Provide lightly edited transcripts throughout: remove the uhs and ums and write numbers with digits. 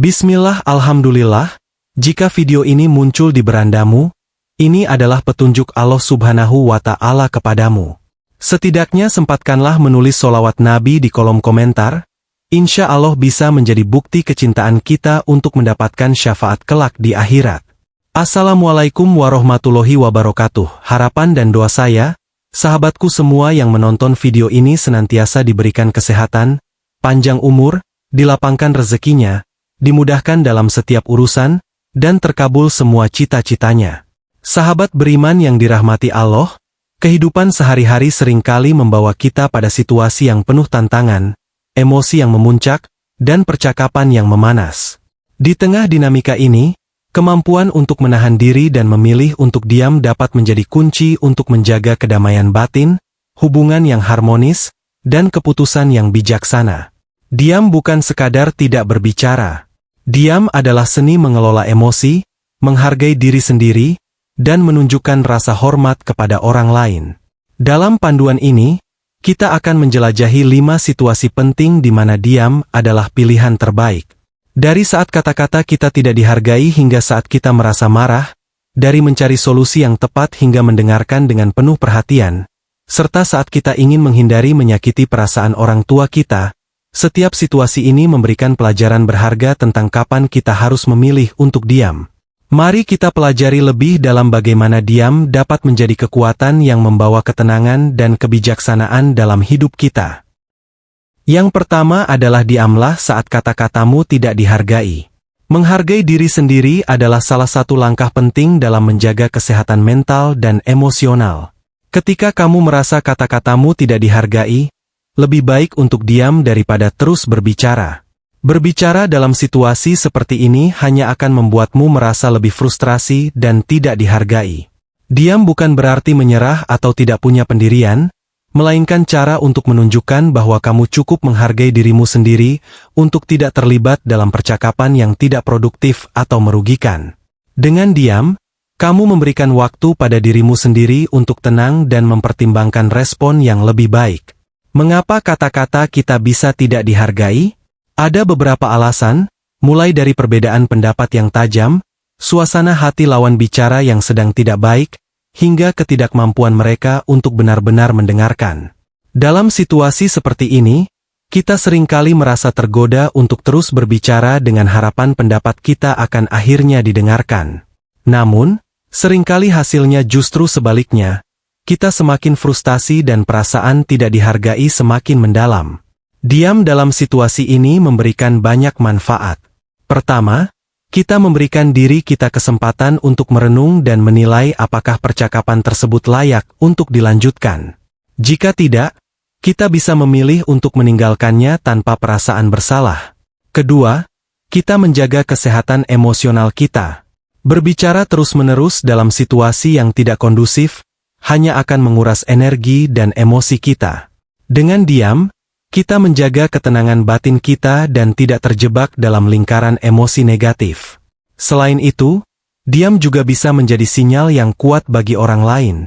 Bismillah, alhamdulillah, jika video ini muncul di berandamu, ini adalah petunjuk Allah Subhanahu wa Ta'ala kepadamu. Setidaknya sempatkanlah menulis sholawat Nabi di kolom komentar, insya Allah bisa menjadi bukti kecintaan kita untuk mendapatkan syafaat kelak di akhirat. Assalamualaikum warahmatullahi wabarakatuh. Harapan dan doa saya, sahabatku semua yang menonton video ini senantiasa diberikan kesehatan, panjang umur, dilapangkan rezekinya, dimudahkan dalam setiap urusan, dan terkabul semua cita-citanya. Sahabat beriman yang dirahmati Allah, kehidupan sehari-hari seringkali membawa kita pada situasi yang penuh tantangan, emosi yang memuncak, dan percakapan yang memanas. Di tengah dinamika ini, kemampuan untuk menahan diri dan memilih untuk diam dapat menjadi kunci untuk menjaga kedamaian batin, hubungan yang harmonis, dan keputusan yang bijaksana. Diam bukan sekadar tidak berbicara. Diam adalah seni mengelola emosi, menghargai diri sendiri, dan menunjukkan rasa hormat kepada orang lain. Dalam panduan ini, kita akan menjelajahi 5 situasi penting di mana diam adalah pilihan terbaik. Dari saat kata-kata kita tidak dihargai hingga saat kita merasa marah, dari mencari solusi yang tepat hingga mendengarkan dengan penuh perhatian, serta saat kita ingin menghindari menyakiti perasaan orang tua kita, setiap situasi ini memberikan pelajaran berharga tentang kapan kita harus memilih untuk diam. Mari kita pelajari lebih dalam bagaimana diam dapat menjadi kekuatan yang membawa ketenangan dan kebijaksanaan dalam hidup kita. Yang pertama adalah diamlah saat kata-katamu tidak dihargai. Menghargai diri sendiri adalah salah satu langkah penting dalam menjaga kesehatan mental dan emosional. Ketika kamu merasa kata-katamu tidak dihargai, lebih baik untuk diam daripada terus berbicara. Berbicara dalam situasi seperti ini hanya akan membuatmu merasa lebih frustrasi dan tidak dihargai. Diam bukan berarti menyerah atau tidak punya pendirian, melainkan cara untuk menunjukkan bahwa kamu cukup menghargai dirimu sendiri untuk tidak terlibat dalam percakapan yang tidak produktif atau merugikan. Dengan diam, kamu memberikan waktu pada dirimu sendiri untuk tenang dan mempertimbangkan respon yang lebih baik. Mengapa kata-kata kita bisa tidak dihargai? Ada beberapa alasan, mulai dari perbedaan pendapat yang tajam, suasana hati lawan bicara yang sedang tidak baik, hingga ketidakmampuan mereka untuk benar-benar mendengarkan. Dalam situasi seperti ini, kita seringkali merasa tergoda untuk terus berbicara dengan harapan pendapat kita akan akhirnya didengarkan. Namun, seringkali hasilnya justru sebaliknya. Kita semakin frustasi dan perasaan tidak dihargai semakin mendalam. Diam dalam situasi ini memberikan banyak manfaat. Pertama, kita memberikan diri kita kesempatan untuk merenung dan menilai apakah percakapan tersebut layak untuk dilanjutkan. Jika tidak, kita bisa memilih untuk meninggalkannya tanpa perasaan bersalah. Kedua, kita menjaga kesehatan emosional kita. Berbicara terus-menerus dalam situasi yang tidak kondusif hanya akan menguras energi dan emosi kita. Dengan diam, kita menjaga ketenangan batin kita dan tidak terjebak dalam lingkaran emosi negatif. Selain itu, diam juga bisa menjadi sinyal yang kuat bagi orang lain.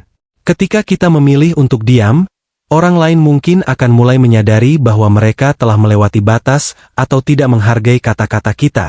Ketika kita memilih untuk diam, orang lain mungkin akan mulai menyadari bahwa mereka telah melewati batas atau tidak menghargai kata-kata kita.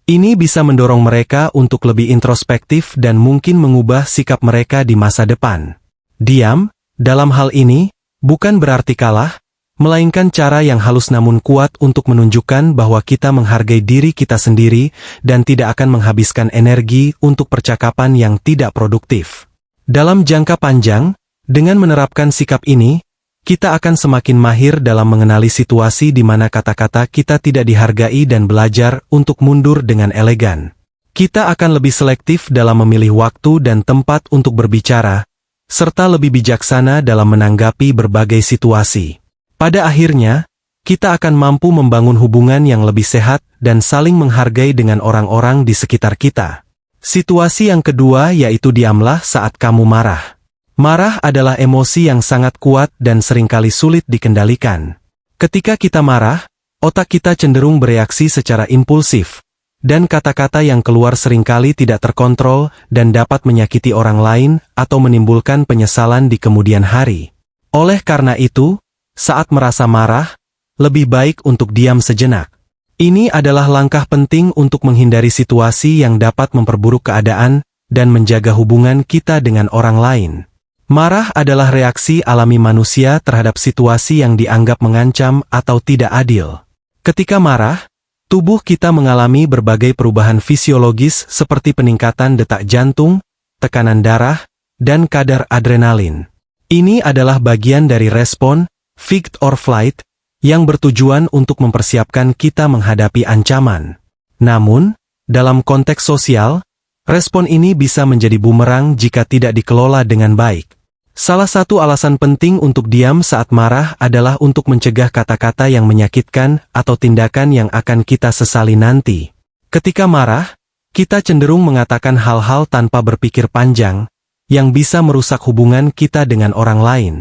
Ini bisa mendorong mereka untuk lebih introspektif dan mungkin mengubah sikap mereka di masa depan. Diam, dalam hal ini, bukan berarti kalah, melainkan cara yang halus namun kuat untuk menunjukkan bahwa kita menghargai diri kita sendiri dan tidak akan menghabiskan energi untuk percakapan yang tidak produktif. Dalam jangka panjang, dengan menerapkan sikap ini, kita akan semakin mahir dalam mengenali situasi di mana kata-kata kita tidak dihargai dan belajar untuk mundur dengan elegan. Kita akan lebih selektif dalam memilih waktu dan tempat untuk berbicara, serta lebih bijaksana dalam menanggapi berbagai situasi. Pada akhirnya, kita akan mampu membangun hubungan yang lebih sehat dan saling menghargai dengan orang-orang di sekitar kita. Situasi yang kedua yaitu diamlah saat kamu marah. Marah adalah emosi yang sangat kuat dan seringkali sulit dikendalikan. Ketika kita marah, otak kita cenderung bereaksi secara impulsif, dan kata-kata yang keluar seringkali tidak terkontrol dan dapat menyakiti orang lain atau menimbulkan penyesalan di kemudian hari. Oleh karena itu, saat merasa marah, lebih baik untuk diam sejenak. Ini adalah langkah penting untuk menghindari situasi yang dapat memperburuk keadaan dan menjaga hubungan kita dengan orang lain. Marah adalah reaksi alami manusia terhadap situasi yang dianggap mengancam atau tidak adil. Ketika marah, tubuh kita mengalami berbagai perubahan fisiologis seperti peningkatan detak jantung, tekanan darah, dan kadar adrenalin. Ini adalah bagian dari respon fight or flight yang bertujuan untuk mempersiapkan kita menghadapi ancaman. Namun, dalam konteks sosial, respon ini bisa menjadi bumerang jika tidak dikelola dengan baik. Salah satu alasan penting untuk diam saat marah adalah untuk mencegah kata-kata yang menyakitkan atau tindakan yang akan kita sesali nanti. Ketika marah, kita cenderung mengatakan hal-hal tanpa berpikir panjang, yang bisa merusak hubungan kita dengan orang lain.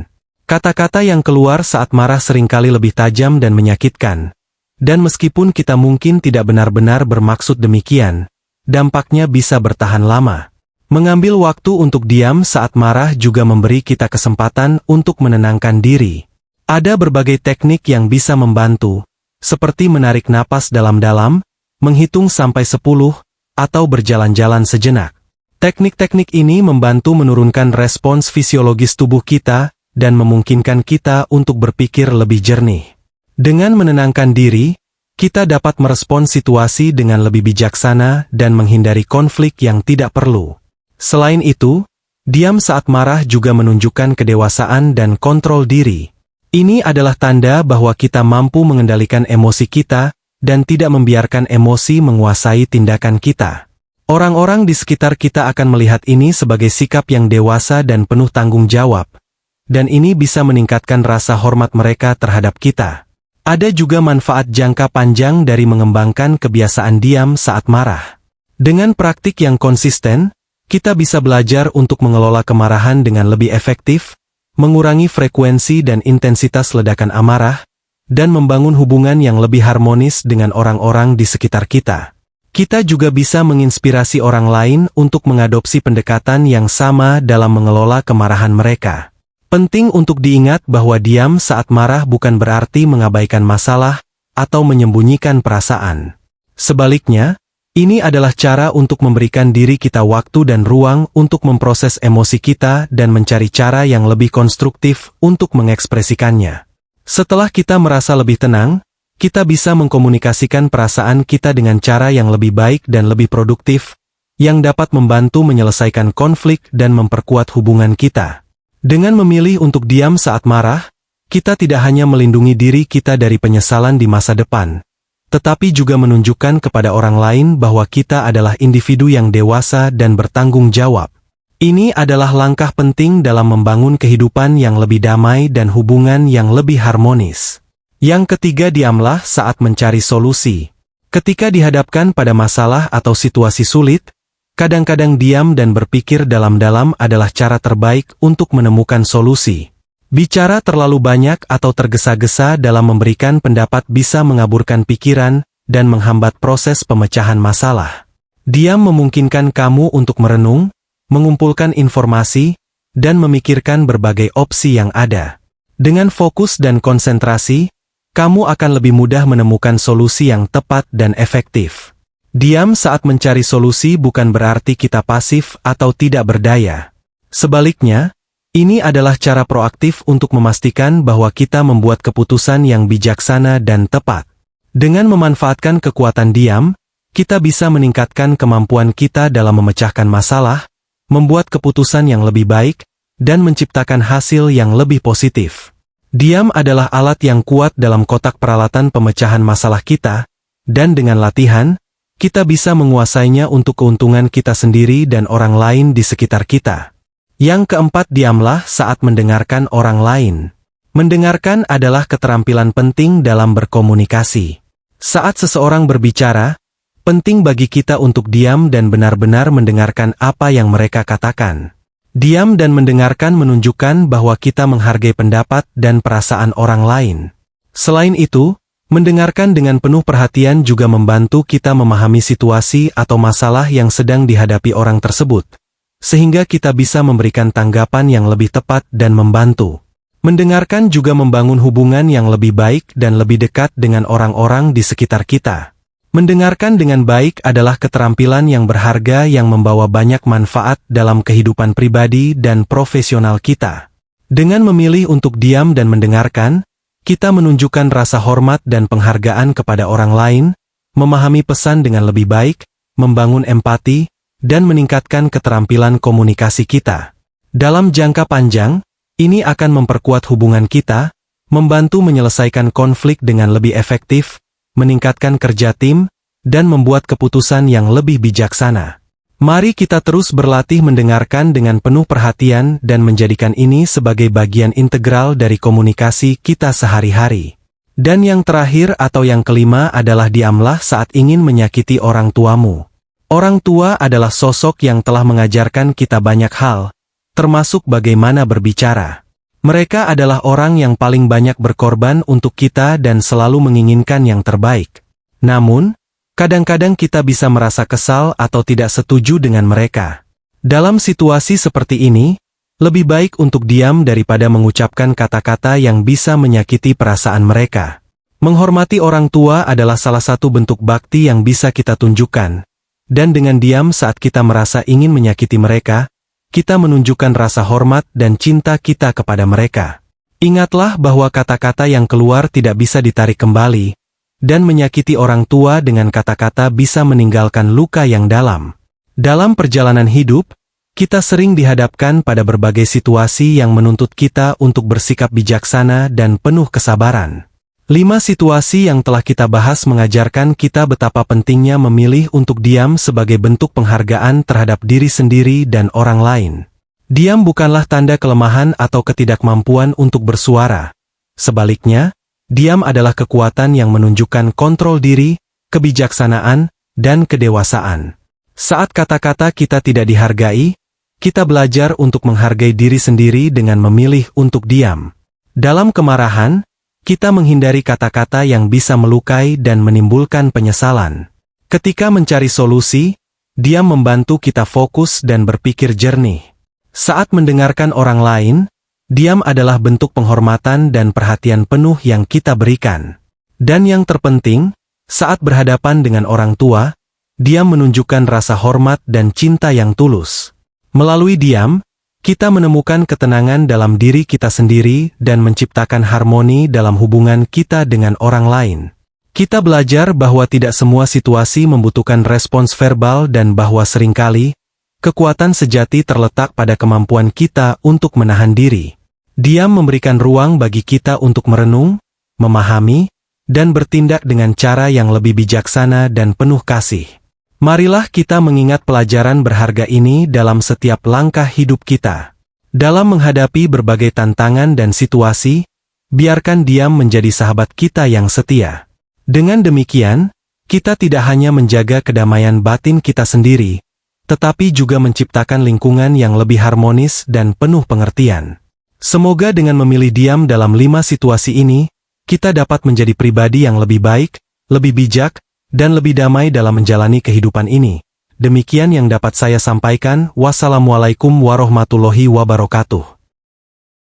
Kata-kata yang keluar saat marah seringkali lebih tajam dan menyakitkan. Dan meskipun kita mungkin tidak benar-benar bermaksud demikian, dampaknya bisa bertahan lama. Mengambil waktu untuk diam saat marah juga memberi kita kesempatan untuk menenangkan diri. Ada berbagai teknik yang bisa membantu, seperti menarik napas dalam-dalam, menghitung sampai 10, atau berjalan-jalan sejenak. Teknik-teknik ini membantu menurunkan respons fisiologis tubuh kita, dan memungkinkan kita untuk berpikir lebih jernih. Dengan menenangkan diri, kita dapat merespons situasi dengan lebih bijaksana dan menghindari konflik yang tidak perlu. Selain itu, diam saat marah juga menunjukkan kedewasaan dan kontrol diri. Ini adalah tanda bahwa kita mampu mengendalikan emosi kita dan tidak membiarkan emosi menguasai tindakan kita. Orang-orang di sekitar kita akan melihat ini sebagai sikap yang dewasa dan penuh tanggung jawab. Dan ini bisa meningkatkan rasa hormat mereka terhadap kita. Ada juga manfaat jangka panjang dari mengembangkan kebiasaan diam saat marah. Dengan praktik yang konsisten, kita bisa belajar untuk mengelola kemarahan dengan lebih efektif, mengurangi frekuensi dan intensitas ledakan amarah, dan membangun hubungan yang lebih harmonis dengan orang-orang di sekitar kita. Kita juga bisa menginspirasi orang lain untuk mengadopsi pendekatan yang sama dalam mengelola kemarahan mereka. Penting untuk diingat bahwa diam saat marah bukan berarti mengabaikan masalah atau menyembunyikan perasaan. Sebaliknya, ini adalah cara untuk memberikan diri kita waktu dan ruang untuk memproses emosi kita dan mencari cara yang lebih konstruktif untuk mengekspresikannya. Setelah kita merasa lebih tenang, kita bisa mengkomunikasikan perasaan kita dengan cara yang lebih baik dan lebih produktif, yang dapat membantu menyelesaikan konflik dan memperkuat hubungan kita. Dengan memilih untuk diam saat marah, kita tidak hanya melindungi diri kita dari penyesalan di masa depan, tetapi juga menunjukkan kepada orang lain bahwa kita adalah individu yang dewasa dan bertanggung jawab. Ini adalah langkah penting dalam membangun kehidupan yang lebih damai dan hubungan yang lebih harmonis. Yang ketiga, diamlah saat mencari solusi. Ketika dihadapkan pada masalah atau situasi sulit, kadang-kadang diam dan berpikir dalam-dalam adalah cara terbaik untuk menemukan solusi. Bicara terlalu banyak atau tergesa-gesa dalam memberikan pendapat bisa mengaburkan pikiran dan menghambat proses pemecahan masalah. Diam memungkinkan kamu untuk merenung, mengumpulkan informasi, dan memikirkan berbagai opsi yang ada. Dengan fokus dan konsentrasi, kamu akan lebih mudah menemukan solusi yang tepat dan efektif. Diam saat mencari solusi bukan berarti kita pasif atau tidak berdaya. Sebaliknya, ini adalah cara proaktif untuk memastikan bahwa kita membuat keputusan yang bijaksana dan tepat. Dengan memanfaatkan kekuatan diam, kita bisa meningkatkan kemampuan kita dalam memecahkan masalah, membuat keputusan yang lebih baik, dan menciptakan hasil yang lebih positif. Diam adalah alat yang kuat dalam kotak peralatan pemecahan masalah kita, dan dengan latihan, kita bisa menguasainya untuk keuntungan kita sendiri dan orang lain di sekitar kita. Yang keempat, diamlah saat mendengarkan orang lain. Mendengarkan adalah keterampilan penting dalam berkomunikasi. Saat seseorang berbicara, penting bagi kita untuk diam dan benar-benar mendengarkan apa yang mereka katakan. Diam dan mendengarkan menunjukkan bahwa kita menghargai pendapat dan perasaan orang lain. Selain itu, mendengarkan dengan penuh perhatian juga membantu kita memahami situasi atau masalah yang sedang dihadapi orang tersebut, sehingga kita bisa memberikan tanggapan yang lebih tepat dan membantu. Mendengarkan juga membangun hubungan yang lebih baik dan lebih dekat dengan orang-orang di sekitar kita. Mendengarkan dengan baik adalah keterampilan yang berharga yang membawa banyak manfaat dalam kehidupan pribadi dan profesional kita. Dengan memilih untuk diam dan mendengarkan, kita menunjukkan rasa hormat dan penghargaan kepada orang lain, memahami pesan dengan lebih baik, membangun empati, dan meningkatkan keterampilan komunikasi kita. Dalam jangka panjang, ini akan memperkuat hubungan kita, membantu menyelesaikan konflik dengan lebih efektif, meningkatkan kerja tim, dan membuat keputusan yang lebih bijaksana. Mari kita terus berlatih mendengarkan dengan penuh perhatian dan menjadikan ini sebagai bagian integral dari komunikasi kita sehari-hari. Dan yang terakhir atau yang kelima adalah diamlah saat ingin menyakiti orang tuamu. Orang tua adalah sosok yang telah mengajarkan kita banyak hal, termasuk bagaimana berbicara. Mereka adalah orang yang paling banyak berkorban untuk kita dan selalu menginginkan yang terbaik. Namun, kadang-kadang kita bisa merasa kesal atau tidak setuju dengan mereka. Dalam situasi seperti ini, lebih baik untuk diam daripada mengucapkan kata-kata yang bisa menyakiti perasaan mereka. Menghormati orang tua adalah salah satu bentuk bakti yang bisa kita tunjukkan. Dan dengan diam saat kita merasa ingin menyakiti mereka, kita menunjukkan rasa hormat dan cinta kita kepada mereka. Ingatlah bahwa kata-kata yang keluar tidak bisa ditarik kembali, dan menyakiti orang tua dengan kata-kata bisa meninggalkan luka yang dalam. Dalam perjalanan hidup, kita sering dihadapkan pada berbagai situasi yang menuntut kita untuk bersikap bijaksana dan penuh kesabaran. 5 situasi yang telah kita bahas mengajarkan kita betapa pentingnya memilih untuk diam sebagai bentuk penghargaan terhadap diri sendiri dan orang lain. Diam bukanlah tanda kelemahan atau ketidakmampuan untuk bersuara. Sebaliknya, diam adalah kekuatan yang menunjukkan kontrol diri, kebijaksanaan, dan kedewasaan. Saat kata-kata kita tidak dihargai, kita belajar untuk menghargai diri sendiri dengan memilih untuk diam. Dalam kemarahan, kita menghindari kata-kata yang bisa melukai dan menimbulkan penyesalan. Ketika mencari solusi, diam membantu kita fokus dan berpikir jernih. Saat mendengarkan orang lain, diam adalah bentuk penghormatan dan perhatian penuh yang kita berikan. Dan yang terpenting, saat berhadapan dengan orang tua, diam menunjukkan rasa hormat dan cinta yang tulus. Melalui diam, kita menemukan ketenangan dalam diri kita sendiri dan menciptakan harmoni dalam hubungan kita dengan orang lain. Kita belajar bahwa tidak semua situasi membutuhkan respons verbal dan bahwa seringkali, kekuatan sejati terletak pada kemampuan kita untuk menahan diri. Diam memberikan ruang bagi kita untuk merenung, memahami, dan bertindak dengan cara yang lebih bijaksana dan penuh kasih. Marilah kita mengingat pelajaran berharga ini dalam setiap langkah hidup kita. Dalam menghadapi berbagai tantangan dan situasi, biarkan diam menjadi sahabat kita yang setia. Dengan demikian, kita tidak hanya menjaga kedamaian batin kita sendiri, tetapi juga menciptakan lingkungan yang lebih harmonis dan penuh pengertian. Semoga dengan memilih diam dalam 5 situasi ini, kita dapat menjadi pribadi yang lebih baik, lebih bijak, dan lebih damai dalam menjalani kehidupan ini. Demikian yang dapat saya sampaikan. Wassalamualaikum warahmatullahi wabarakatuh.